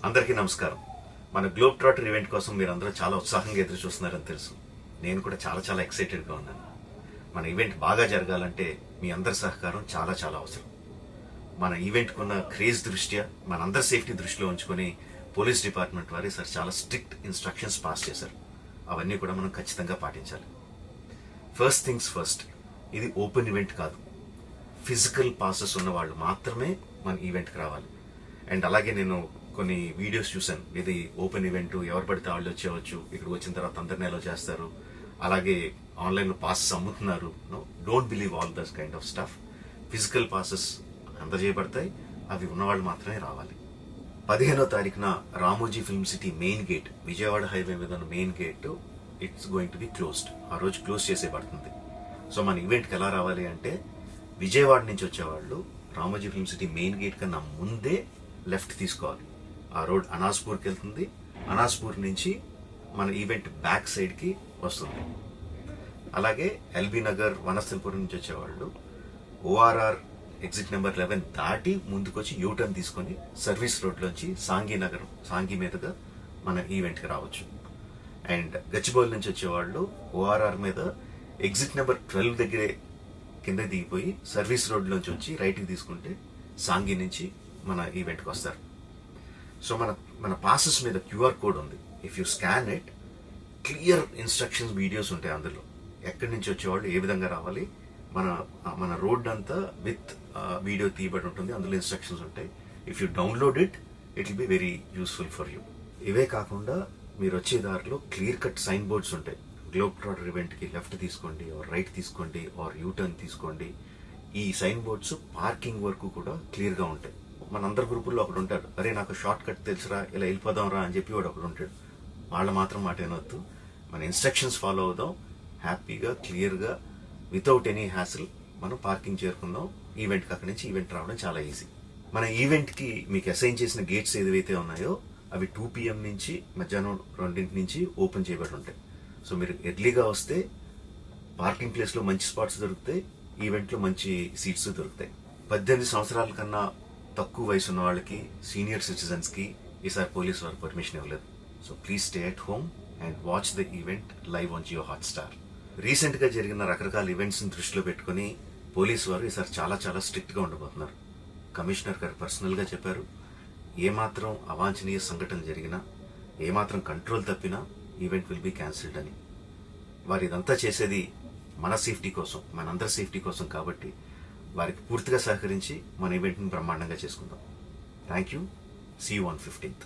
అందరికీ నమస్కారం. మన గ్లోబ్ ట్రాటర్ ఈవెంట్ కోసం మీరందరూ చాలా ఉత్సాహంగా ఎదురు చూస్తున్నారని తెలుసు. నేను కూడా చాలా ఎక్సైటెడ్గా ఉన్నాను. మన ఈవెంట్ బాగా జరగాలంటే మీ అందరి సహకారం చాలా అవసరం. మన ఈవెంట్కి ఉన్న క్రేజ్ దృష్ట్యా మనందరి సేఫ్టీ దృష్టిలో ఉంచుకొని పోలీస్ డిపార్ట్మెంట్ వారు సార్ చాలా స్ట్రిక్ట్ ఇన్స్ట్రక్షన్స్ పాస్ చేశారు. అవన్నీ కూడా మనం ఖచ్చితంగా పాటించాలి. ఫస్ట్ థింగ్స్ ఫస్ట్, ఇది ఓపెన్ ఈవెంట్ కాదు. ఫిజికల్ పాసెస్ ఉన్న వాళ్ళు మాత్రమే మన ఈవెంట్కి రావాలి. అండ్ అలాగే నేను కొన్ని వీడియోస్ చూశాను. ఇది ఓపెన్ ఈవెంట్, ఎవరు పడితే వాళ్ళు వచ్చేవచ్చు, ఇక్కడికి వచ్చిన తర్వాత అందరినీ అలో చేస్తారు, అలాగే ఆన్లైన్లో పాసెస్ అమ్ముతున్నారు. Don't believe all this kind of stuff. Physical passes అందజేయబడతాయి, అవి ఉన్నవాళ్ళు మాత్రమే రావాలి. 15వ తారీఖున Ramoji film city main gate, Vijayawada highway మీద ఉన్న main gate it's going to be closed. ఆ రోజు క్లోజ్ చేసేయబడుతుంది. సో మన ఈవెంట్కి ఎలా రావాలి అంటే, విజయవాడ నుంచి వచ్చేవాళ్ళు Ramoji film city main gate కన్నా ముందే లెఫ్ట్ తీసుకోవాలి. ఆ రోడ్ అనాస్పూర్కి వెళ్తుంది. అనాస్పూర్ నుంచి మన ఈవెంట్ బ్యాక్ సైడ్కి వస్తుంది. అలాగే ఎల్బీ నగర్, వనస్థలపురం నుంచి వచ్చేవాళ్ళు ఓఆర్ఆర్ ఎగ్జిట్ నెంబర్ 11 దాటి ముందుకొచ్చి యూటర్న్ తీసుకొని సర్వీస్ రోడ్లోంచి సాంఘీ మీదుగా మన ఈవెంట్కి రావచ్చు. అండ్ గచ్చిబౌలి నుంచి వచ్చేవాళ్ళు ఓఆర్ఆర్ మీద ఎగ్జిట్ నెంబర్ 12 దగ్గరే కింద దిగిపోయి సర్వీస్ రోడ్లోంచి వచ్చి రైట్కి తీసుకుంటే సాంఘీ నుంచి మన ఈవెంట్కి వస్తారు. సో మన పాసెస్ మీద క్యూఆర్ కోడ్ ఉంది. If you scan it, clear instructions videos ఉంటాయి అందులో. ఎక్కడి నుంచి వచ్చేవాళ్ళు ఏ విధంగా రావాలి, మన రోడ్ అంతా విత్ వీడియో తీయబడి ఉంటుంది. అందులో ఇన్స్ట్రక్షన్స్ ఉంటాయి. If you download it will be very useful for you. ఇవే కాకుండా మీరు వచ్చే దారిలో క్లియర్ కట్ సైన్ బోర్డ్స్ ఉంటాయి. గ్లోబ్ ట్రాటర్ ఈవెంట్కి లెఫ్ట్ తీసుకోండి, ఆర్ రైట్ తీసుకోండి, ఆర్ యూటర్న్ తీసుకోండి. ఈ సైన్ బోర్డ్స్ పార్కింగ్ వరకు కూడా క్లియర్గా ఉంటాయి. మనందరి గ్రూపుల్లో ఒకడు ఉంటాడు, అరే నాకు షార్ట్ కట్ తెలుసురా, ఇలా వెళ్ళిపోదాం రా అని చెప్పి వాడు ఒకడు ఉంటాడు. వాళ్ళు మాత్రం మాట వినొద్దు. మన ఇన్స్ట్రక్షన్స్ ఫాలో అవుదాం. హ్యాపీగా క్లియర్గా వితౌట్ ఎనీ హ్యాసిల్ మనం పార్కింగ్ చేరుకుందాం. ఈవెంట్కి అక్కడి నుంచి ఈవెంట్ రావడం చాలా ఈజీ. మన ఈవెంట్కి మీకు అసైన్ చేసిన గేట్స్ ఏదైతే ఉన్నాయో అవి 2 PM నుంచి మధ్యాహ్నం 2 నుంచి ఓపెన్ చేయబడి ఉంటాయి. సో మీరు ఎర్లీగా వస్తే పార్కింగ్ ప్లేస్లో మంచి స్పాట్స్ దొరుకుతాయి, ఈవెంట్లో మంచి సీట్స్ దొరుకుతాయి. 18 సంవత్సరాల కన్నా తక్కువ వయసు ఉన్న వాళ్ళకి, సీనియర్ సిటిజన్స్కి ఈసారి పోలీసు వారు పర్మిషన్ ఇవ్వలేదు. So please stay at home and watch the event live on Jio Hotstar. రీసెంట్గా జరిగిన రకరకాల ఈవెంట్స్ని దృష్టిలో పెట్టుకుని పోలీసు వారు ఈసారి చాలా స్ట్రిక్ట్గా ఉండబోతున్నారు. కమిషనర్ గారు పర్సనల్గా చెప్పారు, ఏమాత్రం అవాంఛనీయ సంఘటన జరిగినా, ఏమాత్రం కంట్రోల్ తప్పినా ఈవెంట్ విల్ బీ క్యాన్సిల్డ్ అని. వారు ఇదంతా చేసేది మన సేఫ్టీ కోసం, మనందరి సేఫ్టీ కోసం కాబట్టి వారికి పూర్తిగా సహకరించి మన ఈవెంట్ని బ్రహ్మాండంగా చేసుకుందాం. Thank you. See you on 15th.